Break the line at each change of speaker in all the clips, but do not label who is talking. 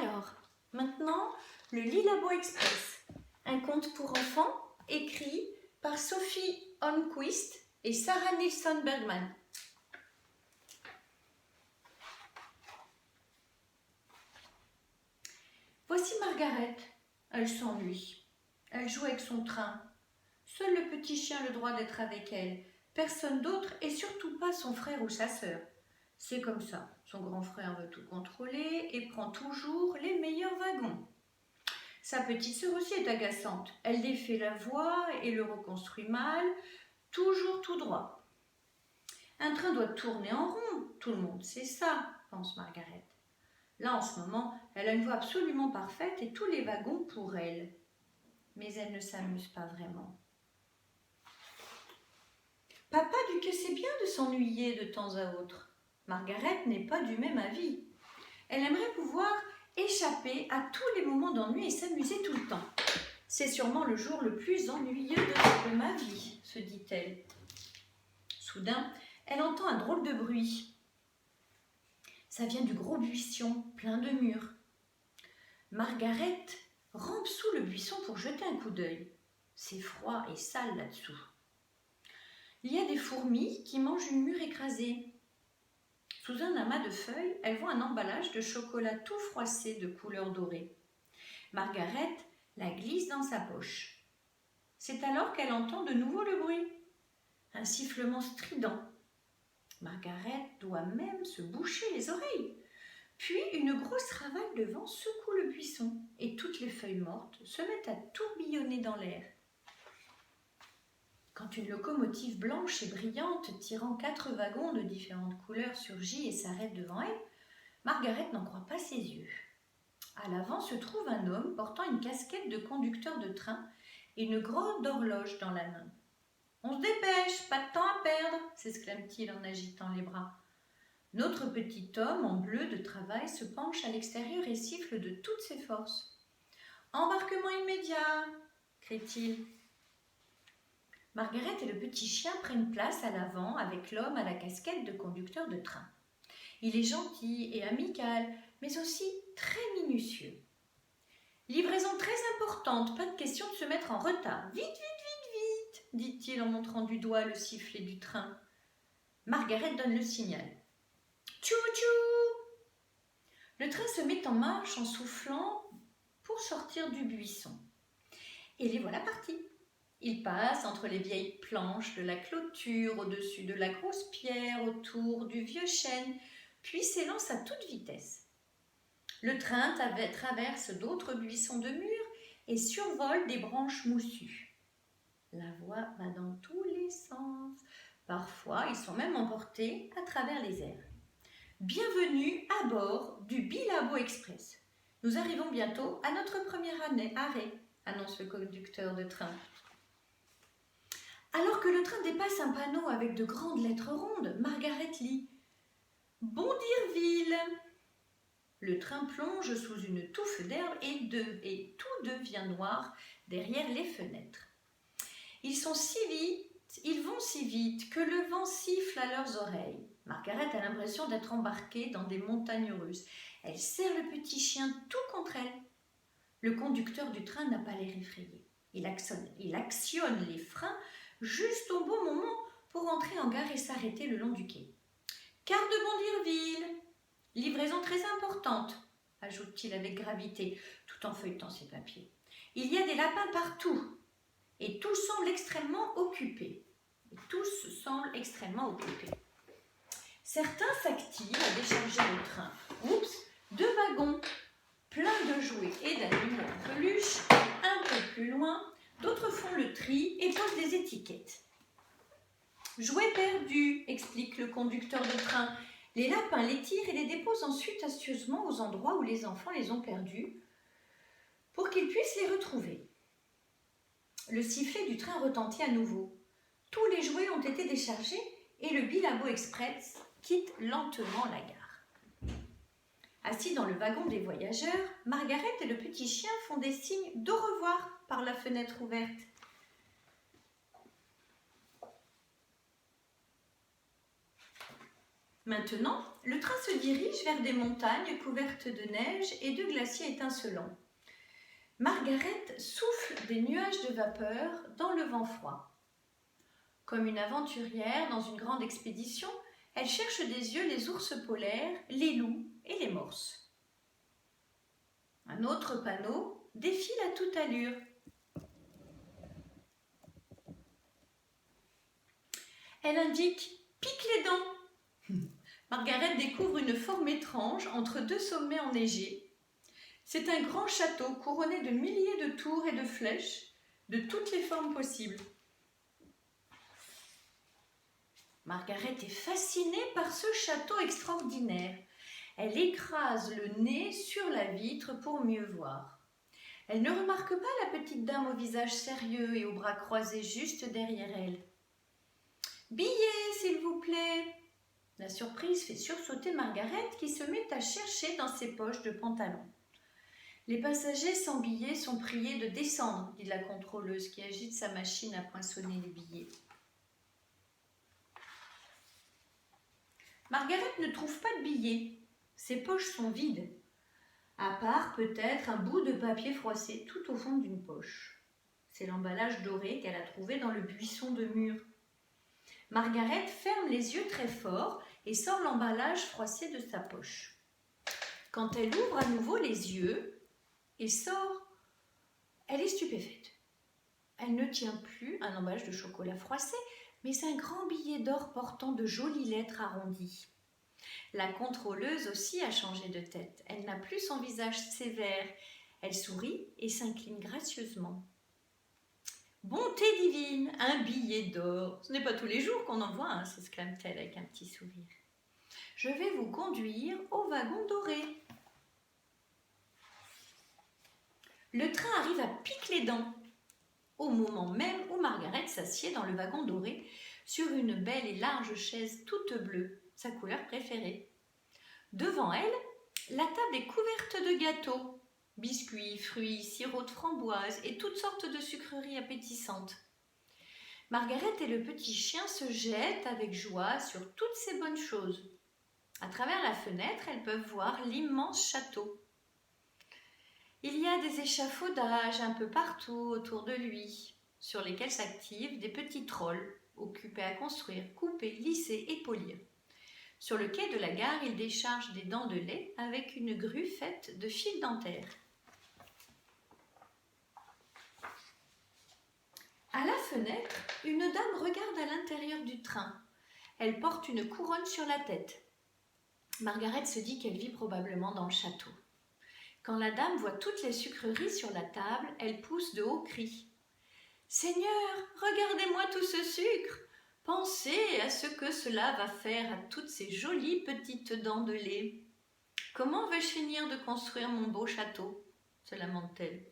Alors, maintenant, le Lilabo Express, un conte pour enfants écrit par Sophie Holmquist et Sarah Nilsson Bergman. Voici Margaret. Elle s'ennuie. Elle joue avec son train. Seul le petit chien a le droit d'être avec elle. Personne d'autre et surtout pas son frère ou sa sœur. C'est comme ça. Son grand frère veut tout contrôler et prend toujours les meilleurs wagons. Sa petite sœur aussi est agaçante. Elle défait la voie et le reconstruit mal, toujours tout droit. Un train doit tourner en rond. Tout le monde sait ça, pense Margaret. Là, en ce moment, elle a une voie absolument parfaite et tous les wagons pour elle. Mais elle ne s'amuse pas vraiment. Papa dit que c'est bien de s'ennuyer de temps à autre. Margaret n'est pas du même avis. Elle aimerait pouvoir échapper à tous les moments d'ennui et s'amuser tout le temps. C'est sûrement le jour le plus ennuyeux de ma vie, se dit-elle. Soudain, elle entend un drôle de bruit. Ça vient du gros buisson, plein de mûres. Margaret rampe sous le buisson pour jeter un coup d'œil. C'est froid et sale là-dessous. Il y a des fourmis qui mangent une mûre écrasée. Sous un amas de feuilles, elle voit un emballage de chocolat tout froissé de couleur dorée. Margaret la glisse dans sa poche. C'est alors qu'elle entend de nouveau le bruit. Un sifflement strident. Margaret doit même se boucher les oreilles. Puis une grosse rafale de vent secoue le buisson et toutes les feuilles mortes se mettent à tourbillonner dans l'air. Quand une locomotive blanche et brillante tirant 4 wagons de différentes couleurs surgit et s'arrête devant elle, Margaret n'en croit pas ses yeux. À l'avant se trouve un homme portant une casquette de conducteur de train et une grande horloge dans la main. « On se dépêche, pas de temps à perdre !» s'exclame-t-il en agitant les bras. Notre petit homme en bleu de travail se penche à l'extérieur et siffle de toutes ses forces. « Embarquement immédiat !» crie-t-il. Margaret et le petit chien prennent place à l'avant avec l'homme à la casquette de conducteur de train. Il est gentil et amical, mais aussi très minutieux. « Livraison très importante, pas de question de se mettre en retard. Vite, vite, vite, vite !» dit-il en montrant du doigt le sifflet du train. Margaret donne le signal. « Tchou, tchou !» Le train se met en marche en soufflant pour sortir du buisson. Et les voilà partis. Il passe entre les vieilles planches de la clôture, au-dessus de la grosse pierre, autour du vieux chêne, puis s'élance à toute vitesse. Le train traverse d'autres buissons de mûres et survole des branches moussues. La voie va dans tous les sens. Parfois, ils sont même emportés à travers les airs. Bienvenue à bord du Lilabo Express. Nous arrivons bientôt à notre premier arrêt, annonce le conducteur de train. Alors que le train dépasse un panneau avec de grandes lettres rondes, Margaret lit « Bondirville ». Le train plonge sous une touffe d'herbe et tout devient noir derrière les fenêtres. Ils vont si vite que le vent siffle à leurs oreilles. Margaret a l'impression d'être embarquée dans des montagnes russes. Elle serre le petit chien tout contre elle. Le conducteur du train n'a pas l'air effrayé. Il actionne les freins juste au bon moment pour entrer en gare et s'arrêter le long du quai. « Gare de Bondirville, livraison très importante », ajoute-t-il avec gravité, tout en feuilletant ses papiers. « Il y a des lapins partout et tout semble extrêmement occupé. Certains s'activent à décharger le train. Oups, 2 wagons pleins de jouets et d'animaux en peluche, un peu plus loin. D'autres font le tri et posent des étiquettes. « Jouets perdus », explique le conducteur de train. Les lapins les tirent et les déposent ensuite astucieusement aux endroits où les enfants les ont perdus pour qu'ils puissent les retrouver. Le sifflet du train retentit à nouveau. Tous les jouets ont été déchargés et le Lilabo Express quitte lentement la gare. Assis dans le wagon des voyageurs, Margaret et le petit chien font des signes d'au revoir par la fenêtre ouverte. Maintenant, le train se dirige vers des montagnes couvertes de neige et de glaciers étincelants. Margaret souffle des nuages de vapeur dans le vent froid. Comme une aventurière dans une grande expédition, elle cherche des yeux les ours polaires, les loups et les morses. Un autre panneau défile à toute allure. Elle indique « Pique les dents ». Margaret découvre une forme étrange entre deux sommets enneigés. C'est un grand château couronné de milliers de tours et de flèches de toutes les formes possibles. Margaret est fascinée par ce château extraordinaire. Elle écrase le nez sur la vitre pour mieux voir. Elle ne remarque pas la petite dame au visage sérieux et aux bras croisés juste derrière elle. « Billets, s'il vous plaît !» La surprise fait sursauter Margaret qui se met à chercher dans ses poches de pantalon. « Les passagers sans billets sont priés de descendre, » dit la contrôleuse qui agite sa machine à poinçonner les billets. Margaret ne trouve pas de billets. Ses poches sont vides, à part peut-être un bout de papier froissé tout au fond d'une poche. C'est l'emballage doré qu'elle a trouvé dans le buisson de mûre. Margaret ferme les yeux très fort et sort l'emballage froissé de sa poche. Quand elle ouvre à nouveau les yeux et sort, elle est stupéfaite. Elle ne tient plus un emballage de chocolat froissé, mais un grand billet d'or portant de jolies lettres arrondies. La contrôleuse aussi a changé de tête. Elle n'a plus son visage sévère. Elle sourit et s'incline gracieusement. « Bonté divine, un billet d'or. Ce n'est pas tous les jours qu'on en voit un, s'exclame-t-elle avec un petit sourire. Je vais vous conduire au wagon doré. » Le train arrive à pique-les-dents, au moment même où Margaret s'assied dans le wagon doré sur une belle et large chaise toute bleue, sa couleur préférée. Devant elle, la table est couverte de gâteaux. Biscuits, fruits, sirop de framboise et toutes sortes de sucreries appétissantes. Margaret et le petit chien se jettent avec joie sur toutes ces bonnes choses. À travers la fenêtre, elles peuvent voir l'immense château. Il y a des échafaudages un peu partout autour de lui, sur lesquels s'activent des petits trolls occupés à construire, couper, lisser et polir. Sur le quai de la gare, ils déchargent des dents de lait avec une grue faite de fils dentaires. À la fenêtre, une dame regarde à l'intérieur du train. Elle porte une couronne sur la tête. Margaret se dit qu'elle vit probablement dans le château. Quand la dame voit toutes les sucreries sur la table, elle pousse de hauts cris. « Seigneur, regardez-moi tout ce sucre! Pensez à ce que cela va faire à toutes ces jolies petites dents de lait. Comment vais-je finir de construire mon beau château ?» se lamente-t-elle.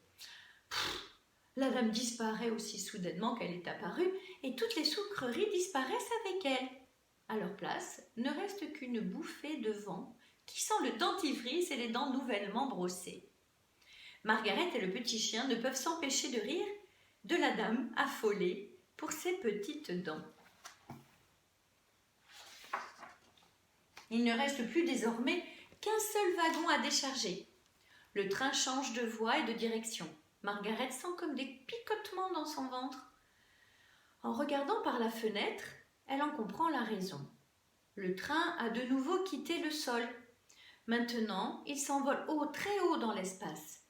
La dame disparaît aussi soudainement qu'elle est apparue et toutes les sucreries disparaissent avec elle. À leur place, ne reste qu'une bouffée de vent qui sent le dentifrice et les dents nouvellement brossées. Margaret et le petit chien ne peuvent s'empêcher de rire de la dame affolée pour ses petites dents. Il ne reste plus désormais qu'un seul wagon à décharger. Le train change de voie et de direction. Margaret sent comme des picotements dans son ventre. En regardant par la fenêtre, elle en comprend la raison. Le train a de nouveau quitté le sol. Maintenant, il s'envole haut, très haut dans l'espace.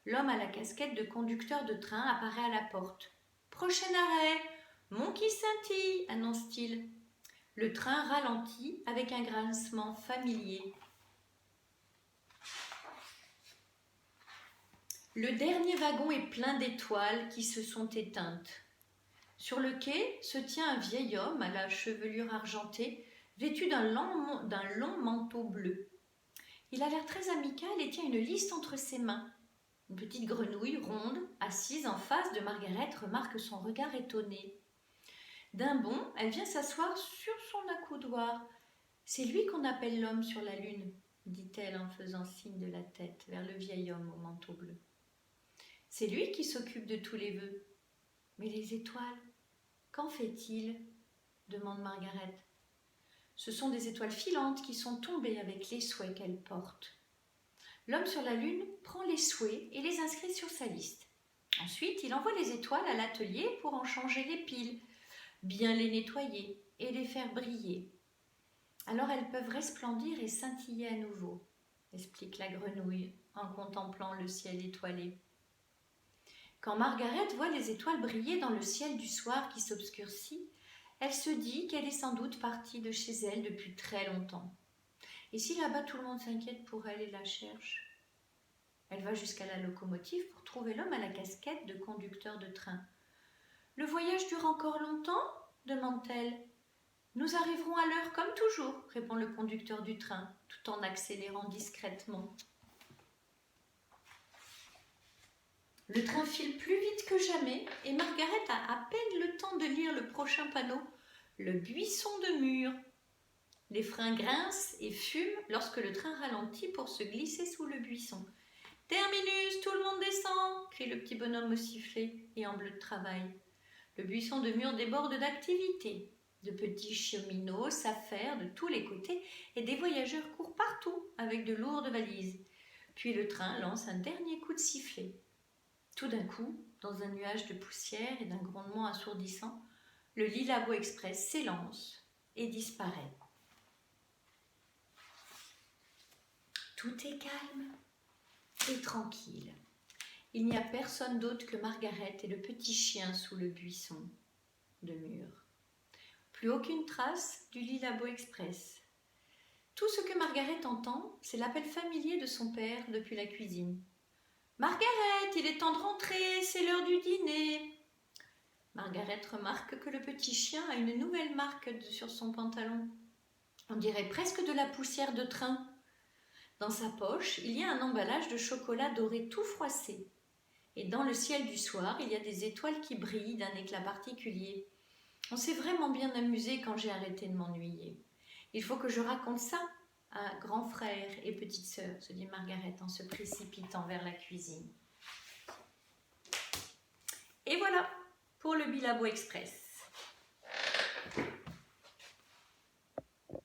L'homme à la casquette de conducteur de train apparaît à la porte. « Prochain arrêt, Monkey City !» annonce-t-il. Le train ralentit avec un grincement familier. Le dernier wagon est plein d'étoiles qui se sont éteintes. Sur le quai se tient un vieil homme à la chevelure argentée, vêtu d'un long manteau bleu. Il a l'air très amical et tient une liste entre ses mains. Une petite grenouille ronde, assise en face de Margaret, remarque son regard étonné. D'un bond, elle vient s'asseoir sur son accoudoir. « C'est lui qu'on appelle l'homme sur la lune », dit-elle en faisant signe de la tête vers le vieil homme au manteau bleu. « C'est lui qui s'occupe de tous les vœux. »« Mais les étoiles, qu'en fait-il ?» demande Margaret. « Ce sont des étoiles filantes qui sont tombées avec les souhaits qu'elle porte. L'homme sur la Lune prend les souhaits et les inscrit sur sa liste. Ensuite, il envoie les étoiles à l'atelier pour en changer les piles, bien les nettoyer et les faire briller. Alors elles peuvent resplendir et scintiller à nouveau, explique la grenouille en contemplant le ciel étoilé. Quand Margaret voit les étoiles briller dans le ciel du soir qui s'obscurcit, elle se dit qu'elle est sans doute partie de chez elle depuis très longtemps. Et si là-bas tout le monde s'inquiète pour elle et la cherche? Elle va jusqu'à la locomotive pour trouver l'homme à la casquette de conducteur de train. « Le voyage dure encore longtemps ?» demande-t-elle. « Nous arriverons à l'heure comme toujours », répond le conducteur du train, tout en accélérant discrètement. Le train file plus vite que jamais et Margaret a à peine le temps de lire le prochain panneau, le buisson de mûres. Les freins grincent et fument lorsque le train ralentit pour se glisser sous le buisson. « Terminus, tout le monde descend !» crie le petit bonhomme au sifflet et en bleu de travail. Le buisson de mûres déborde d'activité. De petits cheminots s'affairent de tous les côtés et des voyageurs courent partout avec de lourdes valises. Puis le train lance un dernier coup de sifflet. Tout d'un coup, dans un nuage de poussière et d'un grondement assourdissant, le Lilabo Express s'élance et disparaît. Tout est calme et tranquille. Il n'y a personne d'autre que Margaret et le petit chien sous le buisson de mûres. Plus aucune trace du Lilabo Express. Tout ce que Margaret entend, c'est l'appel familier de son père depuis la cuisine. « Margaret, il est temps de rentrer, c'est l'heure du dîner !» Margaret remarque que le petit chien a une nouvelle marque sur son pantalon. On dirait presque de la poussière de train. Dans sa poche, il y a un emballage de chocolat doré tout froissé. Et dans le ciel du soir, il y a des étoiles qui brillent d'un éclat particulier. On s'est vraiment bien amusé quand j'ai arrêté de m'ennuyer. Il faut que je raconte ça à grand frère et petite sœur, se dit Margaret en se précipitant vers la cuisine. Et voilà pour le Lilabo Express.